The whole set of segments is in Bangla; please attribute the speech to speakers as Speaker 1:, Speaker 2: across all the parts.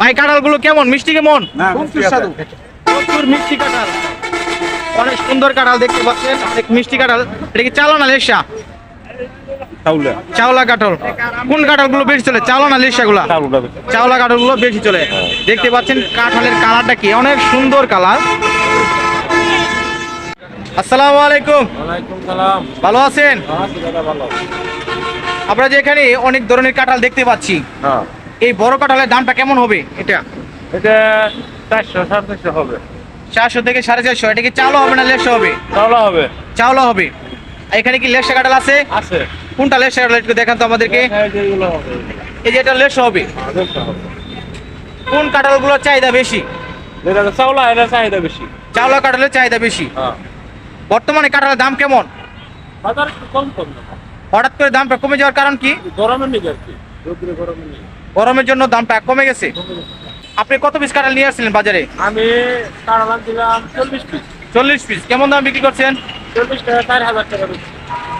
Speaker 1: ভাই কাঁঠালগুলো কেমন, মিষ্টি কেমন?
Speaker 2: খুব সুস্বাদু।
Speaker 1: প্রচুর মিষ্টি কাঁঠাল, অনেক সুন্দর কাঁঠাল দেখতে পাচ্ছেন, অনেক মিষ্টি কাঁঠাল। এটা কি চাওলা না লেসা? চাওলা কাঁঠাল। কোন কাঁঠালগুলো বেশি চলে, চাওলা না লেসাগুলা? চাওলা কাঁঠালগুলো বেশি চলে। দেখতে পাচ্ছেন কাঁঠালের কালারটা কি অনেক সুন্দর কালার। আসসালামু আলাইকুম।
Speaker 2: ওয়ালাইকুম সালাম।
Speaker 1: ভালো আছেন? আমরা যে এখানে অনেক ধরনের কাঁঠাল দেখতে পাচ্ছি,
Speaker 2: হ্যাঁ,
Speaker 1: এই বড় কাঁঠালের দামটা কেমন হবে? এটা
Speaker 2: এটা 400-450 হবে।
Speaker 1: 400 থেকে 450। এটা কি চাওলা হবে না লেসা হবে?
Speaker 2: তাহলে হবে।
Speaker 1: চাওলা হবে। এখানে কি লেসা কাঁঠাল আছে?
Speaker 2: আছে।
Speaker 1: কোনটা লেসা কাঁঠাল একটু দেখান তো আমাদেরকে।
Speaker 2: এইগুলো হবে।
Speaker 1: এই যে এটা লেসা হবে।
Speaker 2: আচ্ছা হবে।
Speaker 1: কোন কাঁঠালগুলোর চাহিদা বেশি?
Speaker 2: এটা চাওলা, এটা চাহিদা বেশি।
Speaker 1: চাওলা কাঁঠালের চাহিদা বেশি।
Speaker 2: হ্যাঁ।
Speaker 1: বর্তমানে কাঁঠালের দাম কেমন?
Speaker 2: বাজার একটু কম কম না।
Speaker 1: হঠাৎ করে দামটা কমে যাওয়ার কারণ কি?
Speaker 2: গরমের নিকে আর কি। রোদ্রে গরমের নিকে।
Speaker 1: গরমের জন্য দামটা কমে গেছে। আপনি কত পিস কাঁঠাল নিয়ে আসছিলেন বাজারে?
Speaker 2: আমি কারণ দিলাম 40 পিস।
Speaker 1: 40 পিস। কেমন দাম বিক্রি করছেন?
Speaker 2: 40 টাকা 4000 টাকা বেশি।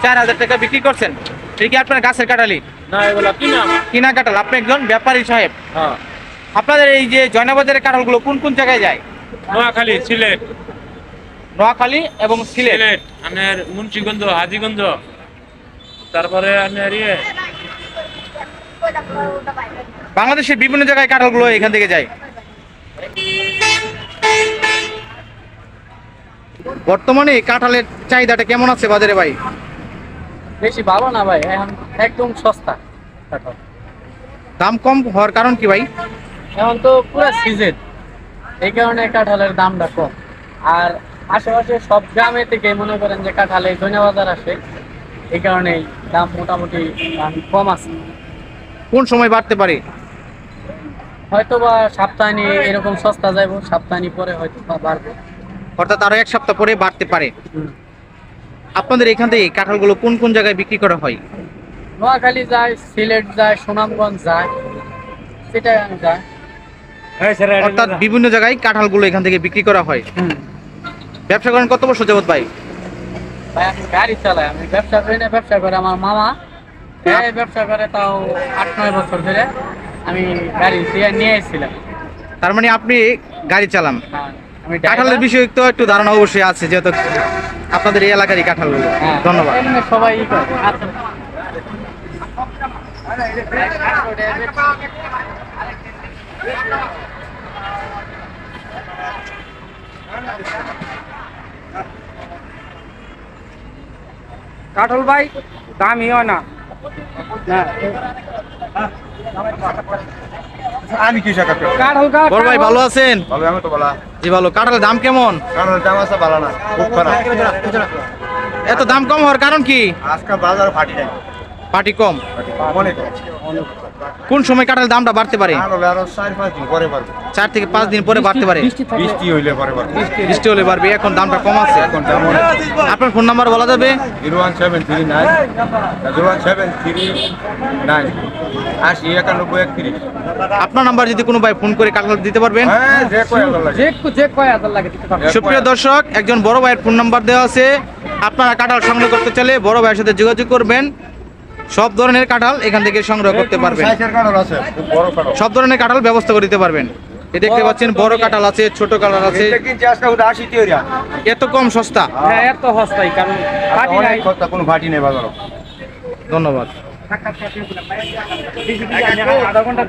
Speaker 1: 4000 টাকা বিক্রি করছেন। এটা কি আপনার গাছের কাঁঠালি?
Speaker 2: না, এগুলা কিনা আমার।
Speaker 1: কিনা কাঁঠাল। আপনি একজন ব্যাপারী সাহেব।
Speaker 2: হ্যাঁ।
Speaker 1: আপনাদের এই যে জয়নাবাজারের কাঁঠালগুলো কোন কোন জায়গায় যায়?
Speaker 2: নোয়াখালী, সিলেট।
Speaker 1: নোয়াখালী এবং সিলেট।
Speaker 2: সিলেট, আপনার মুন্সিগঞ্জ, হাজীগঞ্জ, তারপরে আপনার
Speaker 1: বাংলাদেশের বিভিন্ন জায়গায় কাঁঠালগুলো এখান থেকে যায়। বর্তমানে কাঁঠালের চাহিদাটা কেমন আছে বাজারে ভাই?
Speaker 3: বেশি ভালো না ভাই, এখন একদম সস্তা কাঁঠাল।
Speaker 1: দাম কম হওয়ার কারণ কি ভাই?
Speaker 3: এখন তো পুরো সিজন, এই কারণে কাঁঠালের দামটা কম। আর আশেপাশে সব গ্রামে থেকে মনে করেন যে কাঁঠালে জয়নাবাজার আসে, এই কারণেই দাম মোটামুটি কম আছে।
Speaker 1: কোন সময় বাড়তে পারে?
Speaker 3: হয়তো বা সপ্তাহানি এরকম সস্তা যাইব, সপ্তাহানি পরে হয়তো বা বাড়বে।
Speaker 1: অর্থাৎ আরো এক সপ্তাহ পরে বাড়তে পারে। আপনাদের এখান থেকে কাঁঠালগুলো কোন কোন জায়গায় বিক্রি করা হয়?
Speaker 3: নোয়াখালী যায়, সিলেট যায়, সুনামগঞ্জ যায়, চিটাগাং যায়।
Speaker 1: অর্থাৎ বিভিন্ন জায়গায় কাঁঠালগুলো এখান থেকে বিক্রি করা হয়। ব্যবসা করেন কত বছর যাবত ভাই?
Speaker 3: ভাই আমি গাড়ি চালাই, আমি ব্যবসা করি না, ব্যবসা করে আমার মামা। এই ব্যবসা করে তাও 8-9 বছর ধরে। আমি গাড়ি দিয়ে নিয়ে এসেছিলাম।
Speaker 1: তার মানে আপনি গাড়ি চালান।
Speaker 3: হ্যাঁ, আমি
Speaker 1: কাঁঠালের বিষয়ে তো একটু ধারণা অবশ্যই আছে, যেহেতু আপনাদের এই এলাকারই কাঁঠালগুলো।
Speaker 3: হ্যাঁ,
Speaker 1: ধন্যবাদ।
Speaker 3: এমনি সবাই ই করে। আচ্ছা।
Speaker 4: কাঠল ভাই দামই হয় না।
Speaker 5: আমি কি শাখা
Speaker 4: কাঠল
Speaker 1: বড় ভাই ভালো আছেন?
Speaker 5: ভালো, আমি তো বলা
Speaker 1: জি ভালো। কাঁঠালের দাম কেমন?
Speaker 5: কারণ দাম আছে ভালো না, খুব খারাপ।
Speaker 1: এত দাম কম হওয়ার কারণ কি?
Speaker 5: আজকাল বাজার ফাটি নাই,
Speaker 1: পার্টি কম।
Speaker 5: অনেক
Speaker 1: কোন সময় কাঁঠালের দামটা বাড়তে পারে?
Speaker 5: আর হলে আরো 4-5 দিন পরে পারবে,
Speaker 1: 4 থেকে 5 দিন পরে বাড়তে পারে।
Speaker 5: বৃষ্টি হইলে পরে পারবে।
Speaker 1: বৃষ্টি হলে বাড়বে। এখন দামটা কম আছে।
Speaker 5: এখন দাম অনেক।
Speaker 1: আপনার ফোন নাম্বার বলা যাবে?
Speaker 5: 01739 01739 809131।
Speaker 1: আপনার নাম্বার যদি কোনো ভাই ফোন করে কাঁঠাল দিতে পারবেন।
Speaker 5: হ্যাঁ, যে কয় আল্লাহ লাগে।
Speaker 4: যে কয় হাজার লাগে দিতে পারবে।
Speaker 1: সুপ্রিয় দর্শক, একজন বড় ভাইয়ের ফোন নাম্বার দেওয়া আছে। আপনারা কাঁঠাল সংগ্রহ করতে চাইলে বড় ভাইয়ের সাথে যোগাযোগ করবেন। সব ধরনের কাঁঠাল এখান থেকে সংগ্রহ করতে পারবেন।
Speaker 5: সাইজের কাঁঠাল আছে, খুব বড় কাঁঠাল।
Speaker 1: সব ধরনের কাঁঠাল ব্যবস্থা করে দিতে পারবেন। এই দেখতে পাচ্ছেন বড় কাঁঠাল আছে, ছোট কাঁঠাল আছে।
Speaker 5: এটা কিনছে আজকে 80 টাকা।
Speaker 1: এত কম সস্তা।
Speaker 4: হ্যাঁ, এত সস্তাই, কারণ ফাটি নাই।
Speaker 5: অনেক কথা, কোনো ফাটি নেই বাজারে।
Speaker 1: ধন্যবাদ।
Speaker 4: আধা ঘন্টা